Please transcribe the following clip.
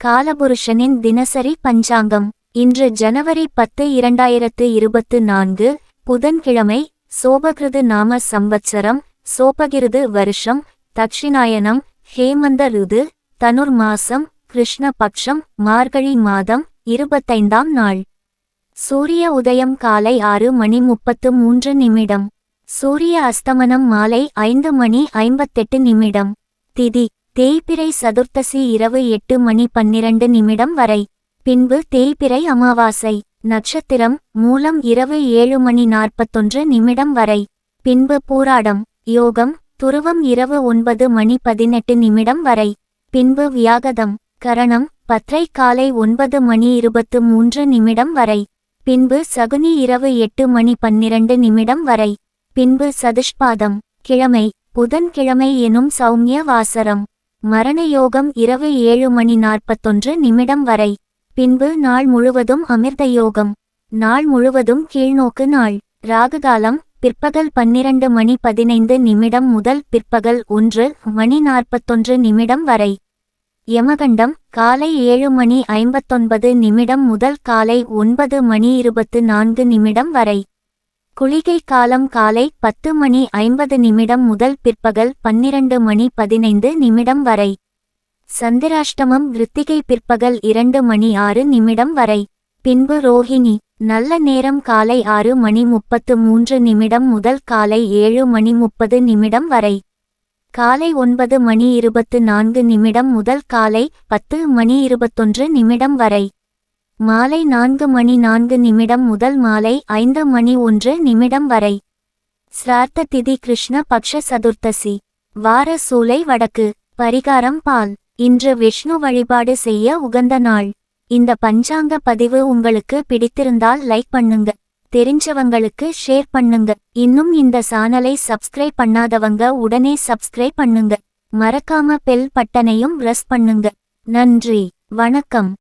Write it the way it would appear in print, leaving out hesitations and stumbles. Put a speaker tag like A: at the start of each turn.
A: காலபுருஷனின் தினசரி பஞ்சாங்கம். இன்று ஜனவரி 10, 2024, புதன்கிழமை. சோபகிருது நாம சம்வத்சரம், சோபகிருது வருஷம், தக்ஷிணாயனம், ஹேமந்த ருது, தனுர் மாசம், கிருஷ்ண பக்ஷம், மார்கழி மாதம், 25ஆம் நாள். சூரிய உதயம் காலை 6:33. சூரிய அஸ்தமனம் மாலை 5:58. திதி தேய்பிறை சதுர்த்தசி இரவு 8:12 வரை. பின்பு தேய்பிறை அமாவாசை. நட்சத்திரம் மூலம் இரவு 7:41 வரை. பின்பு பூராடம். யோகம் துருவம் இரவு 9:18 வரை. பின்பு வியாகதம். கரணம் பத்ரை காலை 9:23 வரை. பின்பு சகுனி இரவு 8:12 வரை. பின்பு சதுஷ்பாதம். கிழமை புதன்கிழமை எனும் சௌமிய வாசரம். மரண யோகம் இரவு 7:41 வரை. பின்பு நாள் முழுவதும் அமிர்த யோகம். நாள் முழுவதும் கீழ்நோக்கு நாள். ராகுகாலம் பிற்பகல் 12:15 முதல் பிற்பகல் 1:41 வரை. யமகண்டம் காலை 7:59 முதல் காலை 9:24 வரை. குளிகை காலம் காலை 10:50 முதல் பிற்பகல் 12:15 வரை. சந்திராஷ்டமம் கிருத்திகை பிற்பகல் 2:06 வரை. பின்பு ரோஹிணி. நல்ல நேரம் காலை 6:33 முதல் காலை 7:30 வரை. காலை 9:24 முதல் காலை 10:21 வரை. மாலை 4:04 முதல் மாலை 5:01 வரை. ஸ்ரார்த்த திதி கிருஷ்ண பக்ஷ சதுர்த்தசி. வார சூலை வடக்கு. பரிகாரம் பால். இன்று விஷ்ணு வழிபாடு செய்ய உகந்த நாள். இந்த பஞ்சாங்க பதிவு உங்களுக்கு பிடித்திருந்தால் லைக் பண்ணுங்க, தெரிஞ்சவங்களுக்கு ஷேர் பண்ணுங்க. இன்னும் இந்த சேனலை சப்ஸ்கிரைப் பண்ணாதவங்க உடனே சப்ஸ்கிரைப் பண்ணுங்க. மறக்காம பெல் பட்டனையும் பிரஸ் பண்ணுங்க. நன்றி, வணக்கம்.